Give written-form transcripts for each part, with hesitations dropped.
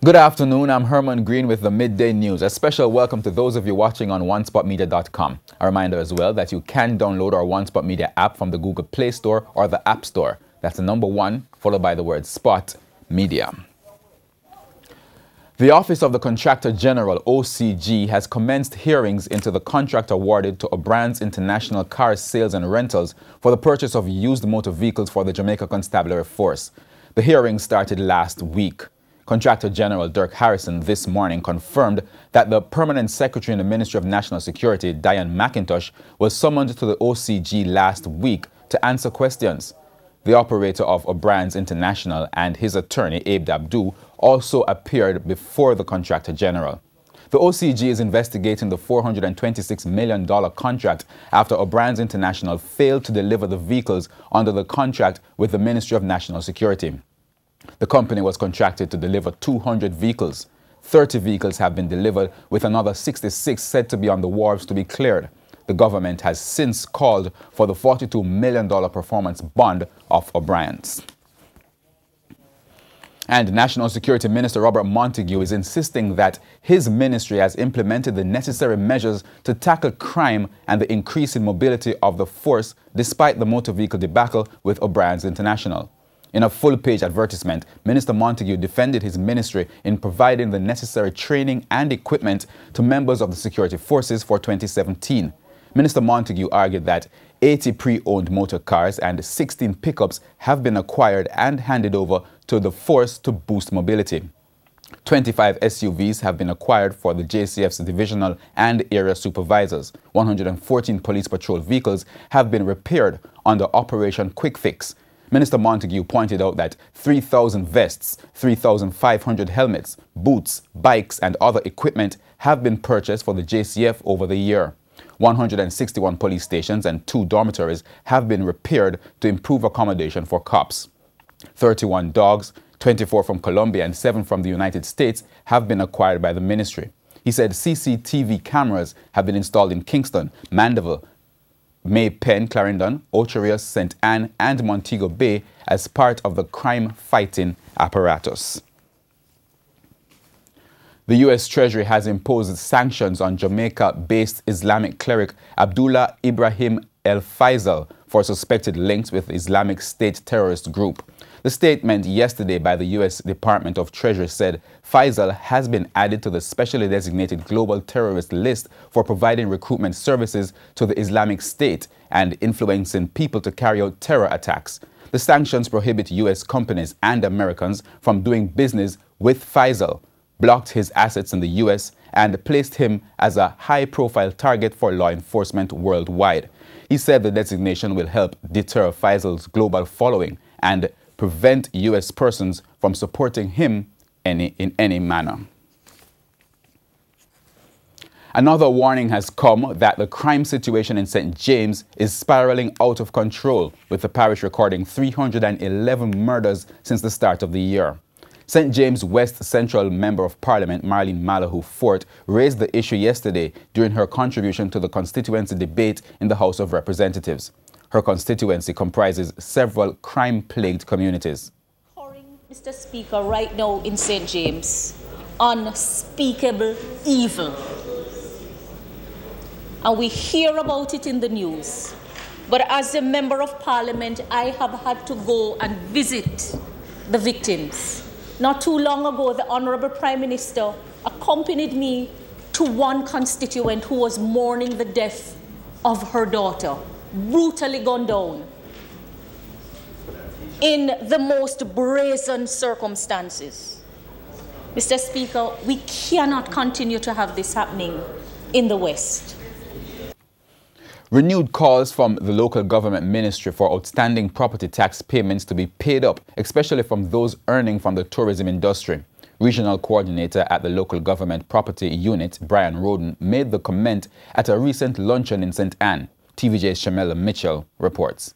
Good afternoon, I'm Herman Green with the Midday News. A special welcome to those of you watching on onespotmedia.com. A reminder as well that you can download our One Spot Media app from the Google Play Store or the App Store. That's the number 1, followed by the word Spot Media. The Office of the Contractor General, OCG, has commenced hearings into the contract awarded to O'Brien's International Car Sales and Rentals for the purchase of used motor vehicles for the Jamaica Constabulary Force. The hearing started last week. Contractor General Dirk Harrison this morning confirmed that the Permanent Secretary in the Ministry of National Security, Diane McIntosh, was summoned to the OCG last week to answer questions. The operator of O'Brien's International and his attorney, Abe Abdu, also appeared before the Contractor General. The OCG is investigating the $426 million contract after O'Brien's International failed to deliver the vehicles under the contract with the Ministry of National Security. The company was contracted to deliver 200 vehicles. 30 vehicles have been delivered, with another 66 said to be on the wharves to be cleared. The government has since called for the $42 million performance bond of O'Brien's. And National Security Minister Robert Montague is insisting that his ministry has implemented the necessary measures to tackle crime and the increase in mobility of the force despite the motor vehicle debacle with O'Brien's International. In a full-page advertisement, Minister Montague defended his ministry in providing the necessary training and equipment to members of the security forces for 2017. Minister Montague argued that 80 pre-owned motor cars and 16 pickups have been acquired and handed over to the force to boost mobility. 25 SUVs have been acquired for the JCF's divisional and area supervisors. 114 police patrol vehicles have been repaired under Operation Quick Fix. Minister Montague pointed out that 3,000 vests, 3,500 helmets, boots, bikes and other equipment have been purchased for the JCF over the year. 161 police stations and 2 dormitories have been repaired to improve accommodation for cops. 31 dogs, 24 from Colombia and 7 from the United States have been acquired by the ministry. He said CCTV cameras have been installed in Kingston, Mandeville, May Pen, Clarendon, Ocho St. Anne and Montego Bay as part of the crime-fighting apparatus. The U.S. Treasury has imposed sanctions on Jamaica-based Islamic cleric Abdullah Ibrahim El Faisal for suspected links with the Islamic State terrorist group. The statement yesterday by the U.S. Department of Treasury said Faisal has been added to the specially designated global terrorist list for providing recruitment services to the Islamic State and influencing people to carry out terror attacks. The sanctions prohibit U.S. companies and Americans from doing business with Faisal, blocked his assets in the U.S., and placed him as a high-profile target for law enforcement worldwide. He said the designation will help deter Faisal's global following and prevent U.S. persons from supporting him in any manner. Another warning has come that the crime situation in St. James is spiraling out of control, with the parish recording 311 murders since the start of the year. St. James West Central Member of Parliament Marlene Malahoo Fort raised the issue yesterday during her contribution to the constituency debate in the House of Representatives. Her constituency comprises several crime-plagued communities. Mr. Speaker, right now in St. James, unspeakable evil. And we hear about it in the news. But as a Member of Parliament, I have had to go and visit the victims. Not too long ago, the Honourable Prime Minister accompanied me to one constituent who was mourning the death of her daughter, brutally gunned down in the most brazen circumstances. Mr. Speaker, we cannot continue to have this happening in the West. Renewed calls from the local government ministry for outstanding property tax payments to be paid up, especially from those earning from the tourism industry. Regional coordinator at the local government property unit, Brian Roden, made the comment at a recent luncheon in St. Anne. TVJ's Shamela Mitchell reports.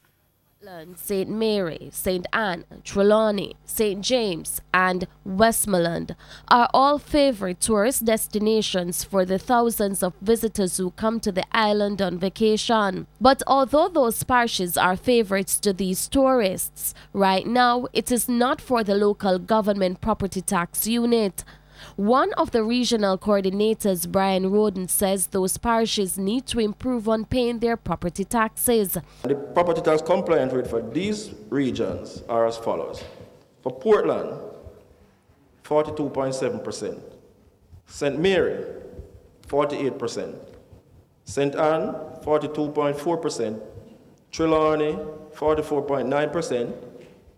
St. Mary, St. Anne, Trelawney, St. James and Westmoreland are all favorite tourist destinations for the thousands of visitors who come to the island on vacation. But although those parishes are favorites to these tourists, right now it is not for the local government property tax unit. One of the regional coordinators, Brian Roden, says those parishes need to improve on paying their property taxes. The property tax compliance rate for these regions are as follows. For Portland, 42.7%. St. Mary, 48%. St. Anne, 42.4%. Trelawney, 44.9%.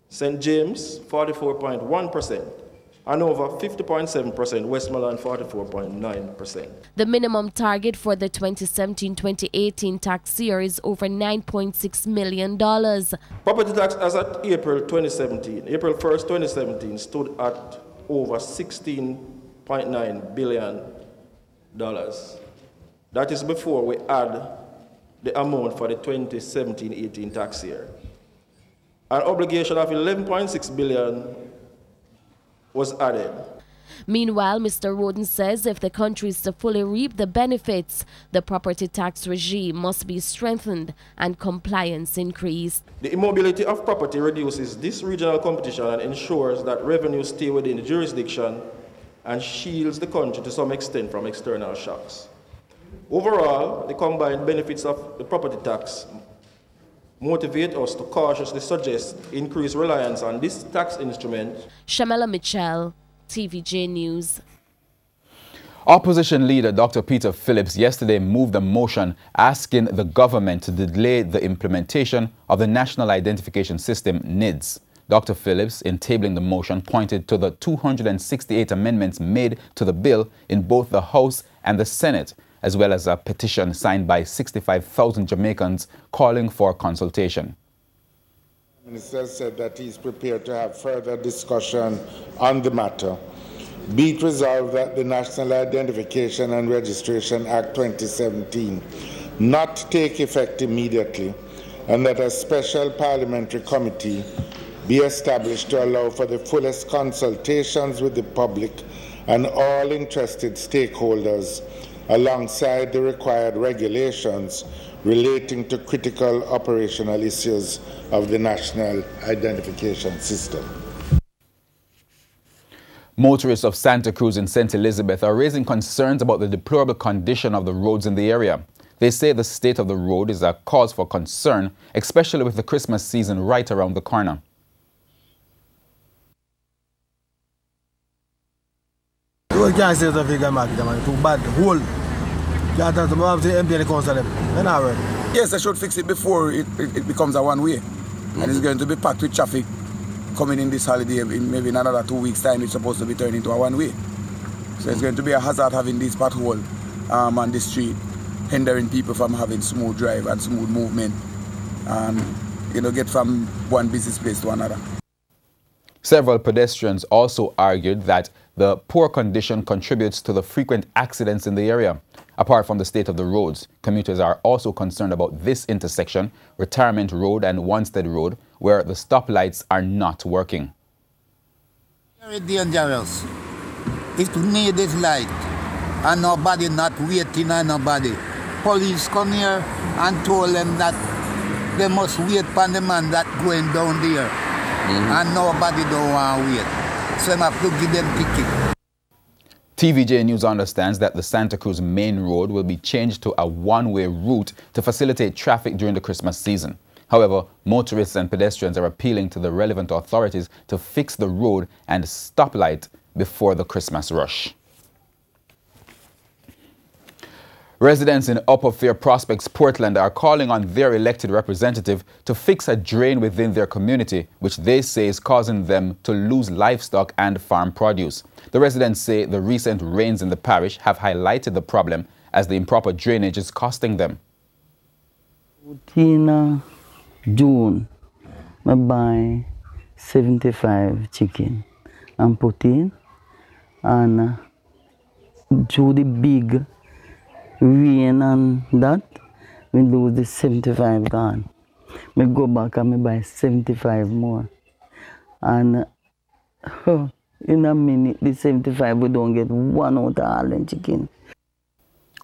St. James, 44.1%. Hanover, 50.7%, Westmoreland, 44.9%. The minimum target for the 2017-2018 tax year is over $9.6 million. Property tax as at April 2017, April 1st, 2017, stood at over $16.9 billion. That is before we add the amount for the 2017-18 tax year. An obligation of $11.6 billion was added. Meanwhile, Mr. Roden says if the country is to fully reap the benefits, the property tax regime must be strengthened and compliance increased. The immobility of property reduces this regional competition and ensures that revenues stay within the jurisdiction and shields the country to some extent from external shocks. Overall, the combined benefits of the property tax motivate us to cautiously suggest increased reliance on this tax instrument. Shamela Mitchell, TVJ News. Opposition leader Dr. Peter Phillips yesterday moved a motion asking the government to delay the implementation of the National Identification System, NIDS. Dr. Phillips, in tabling the motion, pointed to the 268 amendments made to the bill in both the House and the Senate, as well as a petition signed by 65,000 Jamaicans calling for consultation. The Minister said that he is prepared to have further discussion on the matter. Be it resolved that the National Identification and Registration Act 2017 not take effect immediately, and that a special parliamentary committee be established to allow for the fullest consultations with the public and all interested stakeholders alongside the required regulations relating to critical operational issues of the National Identification System. Motorists of Santa Cruz and St. Elizabeth are raising concerns about the deplorable condition of the roads in the area. They say the state of the road is a cause for concern, especially with the Christmas season right around the corner. You can't say the vegan market, man. Too bad. Whole. Can't tell them how to empty the council them. They're not right. Yes, they should fix it before it becomes a one-way. And it's going to be packed with traffic coming in this holiday. In maybe in another 2 weeks' time, it's supposed to be turned into a one-way. So it's going to be a hazard having this pothole on the street, hindering people from having smooth drive and smooth movement, and get from one business place to another. Several pedestrians also argued that the poor condition contributes to the frequent accidents in the area. Apart from the state of the roads, commuters are also concerned about this intersection, Retirement Road and Wanstead Road, where the stoplights are not working. Very dangerous. It need this light, and nobody not waiting on nobody. Police come here and told them that they must wait for the man that going down there. And nobody don't want to wait. So I have to give them ticket. TVJ News understands that the Santa Cruz main road will be changed to a one-way route to facilitate traffic during the Christmas season. However, motorists and pedestrians are appealing to the relevant authorities to fix the road and stoplight before the Christmas rush. Residents in Upper Fair Prospects, Portland are calling on their elected representative to fix a drain within their community, which they say is causing them to lose livestock and farm produce. The residents say the recent rains in the parish have highlighted the problem as the improper drainage is costing them. In June, I buy 75 chicken and put in, and do the big rain and that, we lose the 75 gone. Me go back and me buy 75 more. And in a minute, the 75, we don't get one out of all the chicken.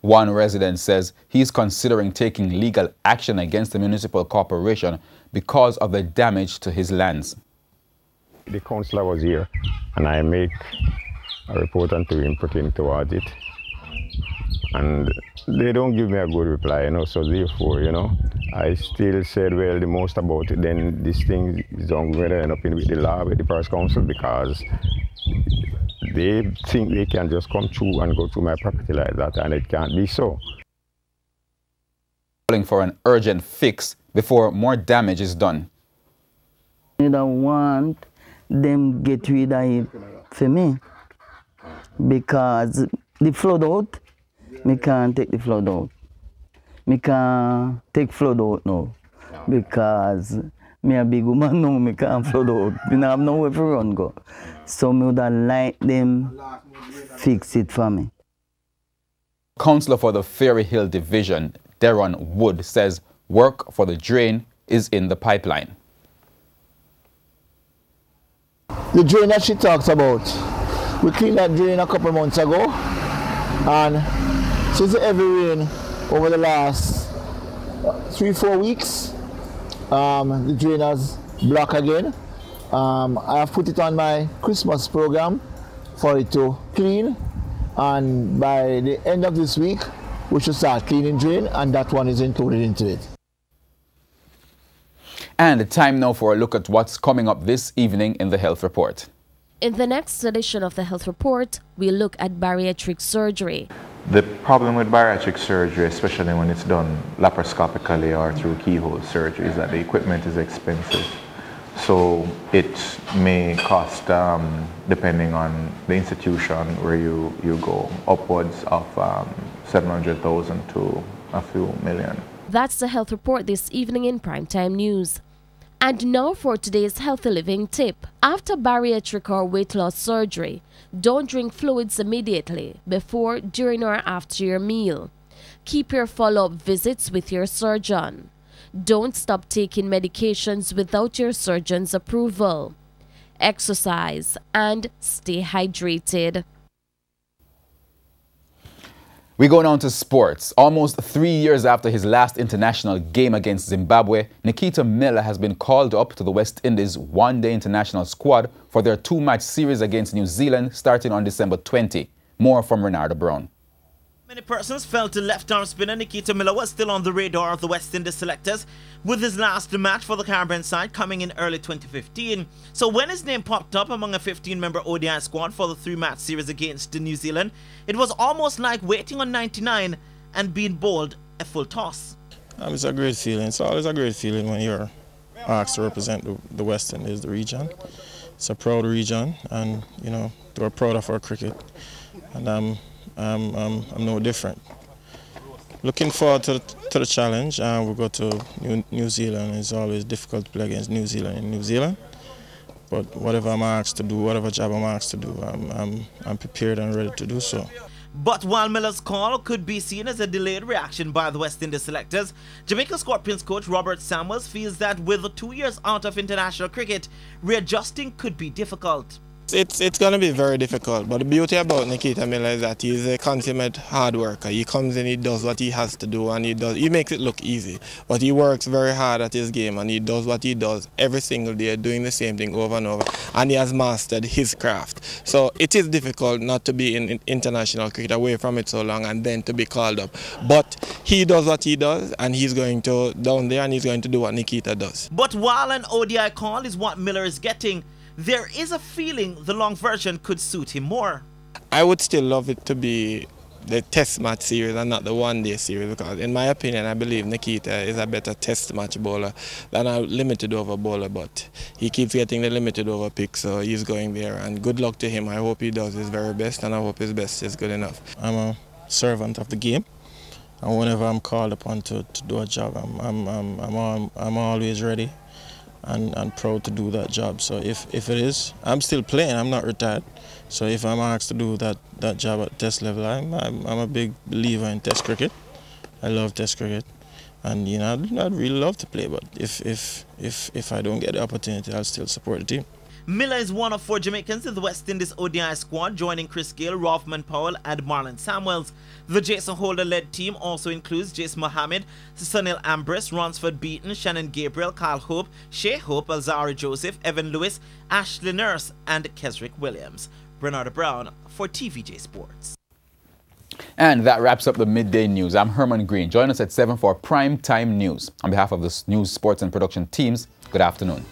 One resident says he's considering taking legal action against the municipal corporation because of the damage to his lands. The councillor was here, and I make a report on him pertaining towards it. And they don't give me a good reply, you know, so therefore, you know, I still said, well, the most about it, then this thing is going to end up with the law, with the Parish Council, because they think they can just come through and go through my property like that, and it can't be so. Calling for an urgent fix before more damage is done. I don't want them get rid of it for me, because the flood out, me can't take the flood out. Me can't take flood out now, because me a big woman now, me can't flood out. Me don't have nowhere to run go. So me would like them fix it for me. Councillor for the Ferry Hill Division, Deron Wood, says work for the drain is in the pipeline. The drain that she talks about, we cleaned that drain a couple months ago, and since the heavy rain over the last 3-4 weeks, the drain has blocked again. I have put it on my Christmas program for it to clean, and by the end of this week we should start cleaning drain, and that one is included into it. And time now for a look at what's coming up this evening in the Health Report. In the next edition of the Health Report, we look at bariatric surgery. The problem with bariatric surgery, especially when it's done laparoscopically or through keyhole surgery, is that the equipment is expensive. So it may cost, depending on the institution where you go, upwards of 700,000 to a few million. That's the Health Report this evening in Primetime News. And now for today's healthy living tip. After bariatric or weight loss surgery, don't drink fluids immediately, before, during or after your meal. Keep your follow-up visits with your surgeon. Don't stop taking medications without your surgeon's approval. Exercise and stay hydrated. We go on to sports. Almost 3 years after his last international game against Zimbabwe, Nikita Miller has been called up to the West Indies one-day international squad for their 2-match series against New Zealand starting on December 20. More from Renardo Brown. Many persons felt the left-arm spinner Nikita Miller was still on the radar of the West Indies selectors, with his last match for the Caribbean side coming in early 2015. So when his name popped up among a 15-member ODI squad for the 3-match series against New Zealand, it was almost like waiting on 99 and being bowled a full toss. It's a great feeling. It's always a great feeling when you're asked to represent the West Indies, the region. It's a proud region, and you know, we're proud of our cricket, and I'm no different. Looking forward to the challenge. We'll go to New Zealand. It's always difficult to play against New Zealand in New Zealand. But whatever I'm asked to do, whatever job I'm asked to do, I'm prepared and ready to do so. But while Miller's call could be seen as a delayed reaction by the West Indies selectors, Jamaica Scorpions coach Robert Samuels feels that with 2 years out of international cricket, readjusting could be difficult. It's going to be very difficult, but the beauty about Nikita Miller is that he's a consummate hard worker. He comes in, he does what he has to do, and he makes it look easy. But he works very hard at his game, and he does what he does every single day, doing the same thing over and over, and he has mastered his craft. So it is difficult not to be in international cricket, away from it so long, and then to be called up. But he does what he does, and he's going to down there, and he's going to do what Nikita does. But while an ODI call is what Miller is getting, there is a feeling the long version could suit him more. I would still love it to be the test match series and not the one-day series, because in my opinion I believe Nikita is a better test match bowler than a limited over bowler, but he keeps getting the limited over pick, so he's going there, and good luck to him. I hope he does his very best, and I hope his best is good enough. I'm a servant of the game, and whenever I'm called upon to do a job, I'm always ready and proud to do that job. So if it is, I'm still playing, I'm not retired. So if I'm asked to do that job at test level, I'm a big believer in test cricket. I love test cricket, and you know, I'd really love to play, but if I don't get the opportunity, I'll still support the team. Miller is one of 4 Jamaicans in the West Indies ODI squad, joining Chris Gale, Rothman Powell and Marlon Samuels. The Jason Holder-led team also includes Jace Mohammed, Sunil Ambrose, Ronsford Beaton, Shannon Gabriel, Carl Hope, Shea Hope, Alzari Joseph, Evan Lewis, Ashley Nurse and Kesrick Williams. Bernardo Brown for TVJ Sports. And that wraps up the midday news. I'm Herman Green. Join us at 7 for Prime Time News. On behalf of the news, sports, and production teams, good afternoon.